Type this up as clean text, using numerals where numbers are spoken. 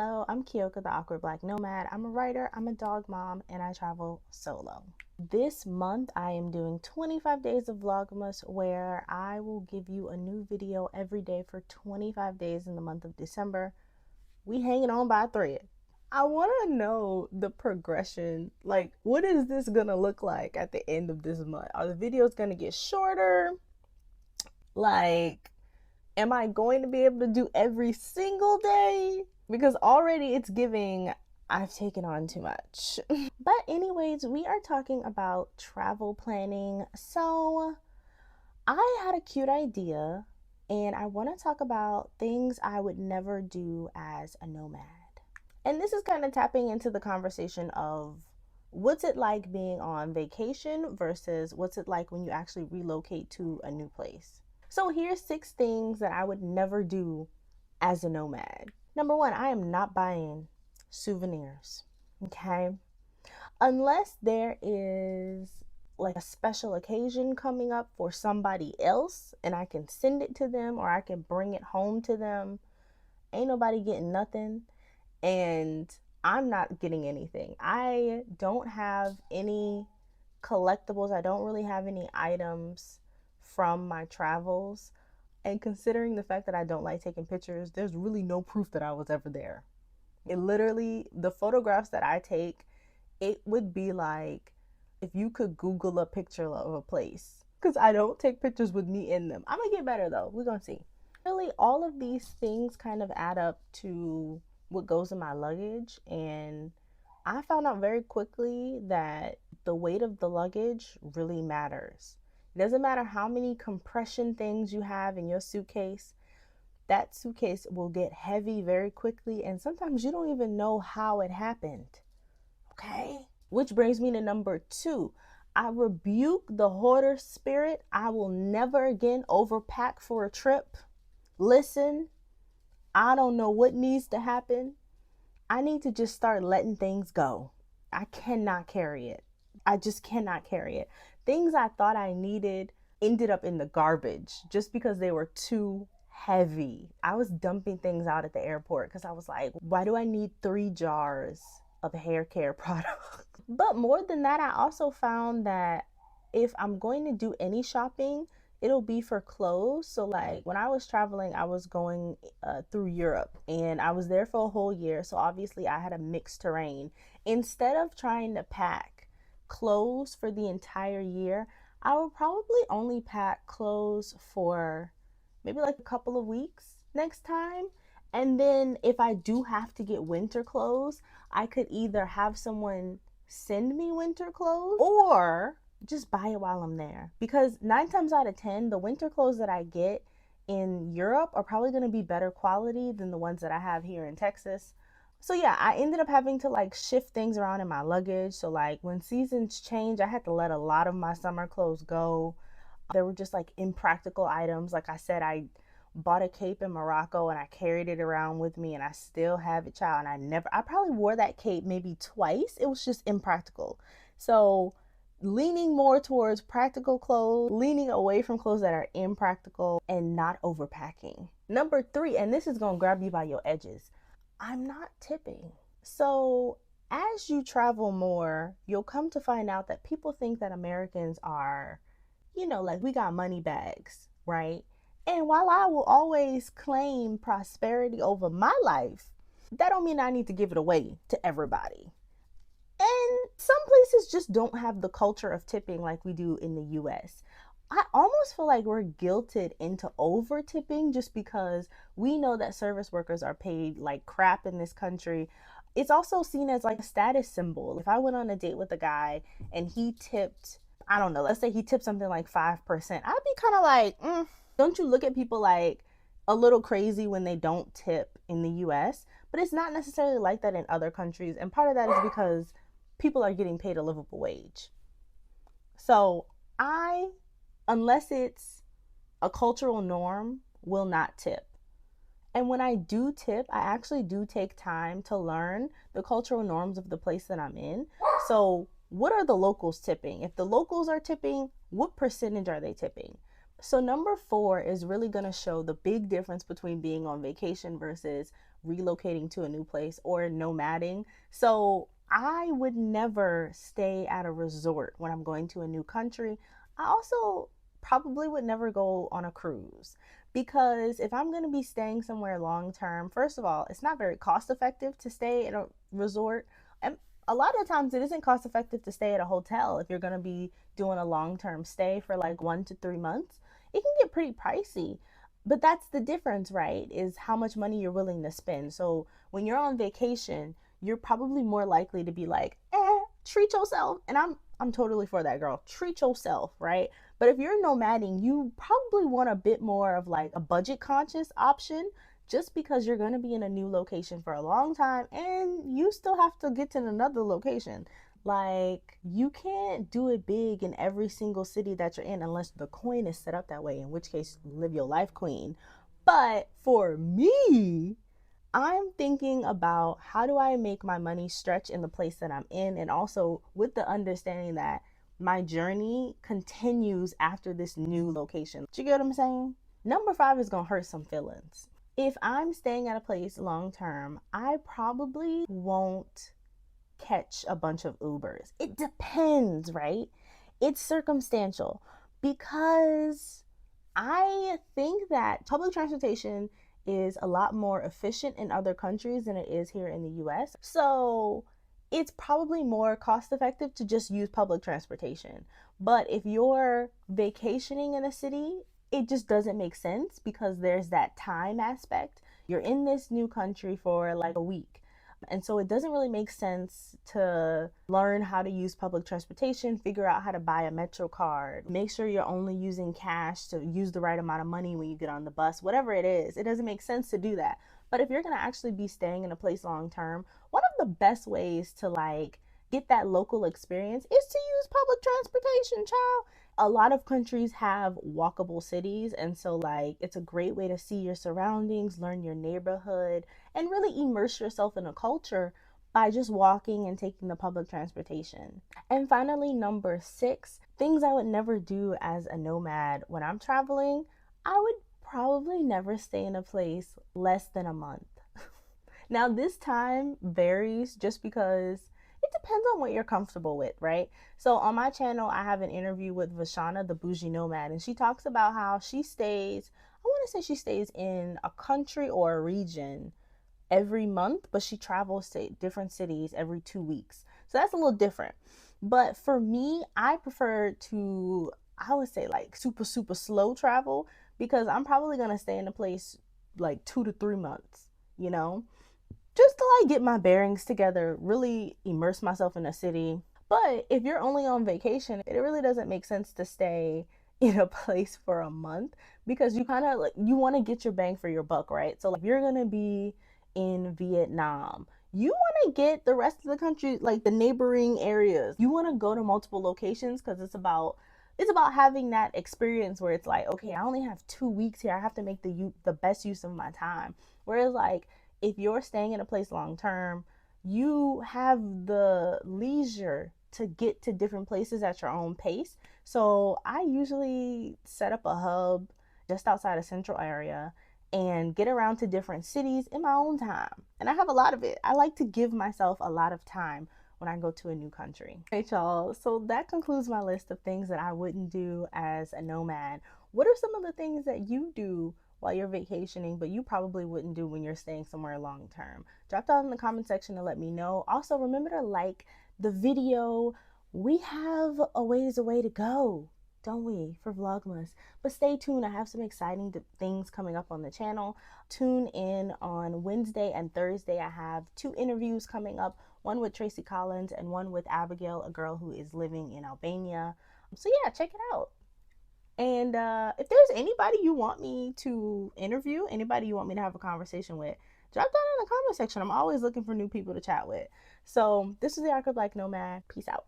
Hello, I'm Keyoka, the awkward black nomad. I'm a writer, I'm a dog mom, and I travel solo. This month, I am doing 25 days of Vlogmas where I will give you a new video every day for 25 days in the month of December. We hanging on by a thread. I want to know the progression. Like, what is this gonna look like at the end of this month? Are the videos gonna get shorter? Like, am I going to be able to do every single day? Because already it's giving I've taken on too much. But anyways, we are talking about travel planning. So I had a cute idea and I want to talk about things I would never do as a nomad. And this is kind of tapping into the conversation of what's it like being on vacation versus what's it like when you actually relocate to a new place. So here's 6 things that I would never do as a nomad. Number 1, I am not buying souvenirs, okay? Unless there is like a special occasion coming up for somebody else and I can send it to them or I can bring it home to them. Ain't nobody getting nothing and I'm not getting anything. I don't have any collectibles. I don't really have any items from my travels. And considering the fact that I don't like taking pictures, there's really no proof that I was ever there. It literally, the photographs that I take, it would be like if you could Google a picture of a place. Because I don't take pictures with me in them. I'm going to get better though. We're going to see. Really, all of these things kind of add up to what goes in my luggage. And I found out very quickly that the weight of the luggage really matters. It doesn't matter how many compression things you have in your suitcase. That suitcase will get heavy very quickly, and sometimes you don't even know how it happened. Okay? Which brings me to number 2. I rebuke the hoarder spirit. I will never again overpack for a trip. Listen, I don't know what needs to happen. I need to just start letting things go. I cannot carry it. I just cannot carry it. Things I thought I needed ended up in the garbage just because they were too heavy. I was dumping things out at the airport because I was like, why do I need 3 jars of hair care product? But more than that, I also found that if I'm going to do any shopping, it'll be for clothes. So like when I was traveling, I was going through Europe and I was there for a whole year. So obviously I had a mixed terrain. Instead of trying to pack clothes for the entire year, I would probably only pack clothes for maybe like a couple of weeks next time. And then if I do have to get winter clothes, I could either have someone send me winter clothes or just buy it while I'm there. Because 9 times out of 10, the winter clothes that I get in Europe are probably going to be better quality than the ones that I have here in Texas. So yeah, I ended up having to like shift things around in my luggage. So like when seasons change, I had to let a lot of my summer clothes go. There were just like impractical items. Like I said, I bought a cape in Morocco and I carried it around with me and I still have it, child. And I probably wore that cape maybe twice. It was just impractical. So leaning more towards practical clothes, leaning away from clothes that are impractical, and not overpacking. Number 3, and this is going to grab you by your edges, I'm not tipping. So as you travel more, you'll come to find out that people think that Americans are, like we got money bags, right? And while I will always claim prosperity over my life, that don't mean I need to give it away to everybody. And some places just don't have the culture of tipping like we do in the US. I almost feel like we're guilted into over tipping just because we know that service workers are paid like crap in this country. It's also seen as like a status symbol. If I went on a date with a guy and he tipped, I don't know, let's say he tipped something like 5%, I'd be kind of like, don't you look at people like a little crazy when they don't tip in the US? But it's not necessarily like that in other countries. And part of that is because people are getting paid a livable wage. So unless it's a cultural norm, will not tip. And when I do tip, I actually do take time to learn the cultural norms of the place that I'm in. So what are the locals tipping? If the locals are tipping, what percentage are they tipping? So number 4 is really going to show the big difference between being on vacation versus relocating to a new place or nomading. So I would never stay at a resort when I'm going to a new country. I also probably would never go on a cruise because if I'm going to be staying somewhere long term, first of all, it's not very cost effective to stay in a resort. And a lot of times it isn't cost effective to stay at a hotel if you're going to be doing a long term stay for like 1 to 3 months. It can get pretty pricey. But that's the difference, right? Is how much money you're willing to spend. So when you're on vacation, you're probably more likely to be like, treat yourself. And I'm totally for that, girl. Treat yourself, right? But if you're nomading, you probably want a bit more of like a budget conscious option just because you're going to be in a new location for a long time and you still have to get to another location. Like, you can't do it big in every single city that you're in unless the coin is set up that way, in which case, live your life, queen. But for me, I'm thinking about how do I make my money stretch in the place that I'm in, and also with the understanding that my journey continues after this new location. Do you get what I'm saying? Number 5 is going to hurt some feelings. If I'm staying at a place long term, I probably won't catch a bunch of Ubers. It depends, right? It's circumstantial because I think that public transportation is a lot more efficient in other countries than it is here in the US. So it's probably more cost effective to just use public transportation. But if you're vacationing in a city, it just doesn't make sense because there's that time aspect. You're in this new country for like a week. And so it doesn't really make sense to learn how to use public transportation, figure out how to buy a Metro card, make sure you're only using cash to use the right amount of money when you get on the bus, whatever it is. It doesn't make sense to do that. But if you're going to actually be staying in a place long term, one of the best ways to like get that local experience is to use public transportation, child. A lot of countries have walkable cities, and so like it's a great way to see your surroundings, learn your neighborhood, and really immerse yourself in a culture by just walking and taking the public transportation. And finally, number 6, things I would never do as a nomad when I'm traveling. I would probably never stay in a place less than a month. Now, this time varies just because it depends on what you're comfortable with, right? So on my channel, I have an interview with Vashana, the bougie nomad, and she talks about how she stays, I want to say she stays in a country or a region every month, but she travels to different cities every 2 weeks. So that's a little different. But for me, I prefer to, I would say like super, super slow travel because I'm probably going to stay in a place like 2 to 3 months, you know? Just to like get my bearings together, really immerse myself in a city. But if you're only on vacation, it really doesn't make sense to stay in a place for a month because you kind of like you want to get your bang for your buck, right? So like if you're going to be in Vietnam, you want to get the rest of the country, like the neighboring areas. You want to go to multiple locations because it's about having that experience where it's like, okay, I only have 2 weeks here. I have to make the best use of my time. Whereas like if you're staying in a place long term, you have the leisure to get to different places at your own pace. So I usually set up a hub just outside of central area and get around to different cities in my own time. And I have a lot of it. I like to give myself a lot of time when I go to a new country. All right, y'all. So that concludes my list of things that I wouldn't do as a nomad. What are some of the things that you do while you're vacationing, but you probably wouldn't do when you're staying somewhere long term? Drop that in the comment section to let me know. Also, remember to like the video. We have a ways away to go, don't we, for Vlogmas? But stay tuned. I have some exciting things coming up on the channel. Tune in on Wednesday and Thursday. I have 2 interviews coming up, one with Tracy Collins and one with Abigail, a girl who is living in Albania. So yeah, check it out. And if there's anybody you want me to interview, anybody you want me to have a conversation with, drop that in the comment section. I'm always looking for new people to chat with. So this is the Arc of Black Nomad. Peace out.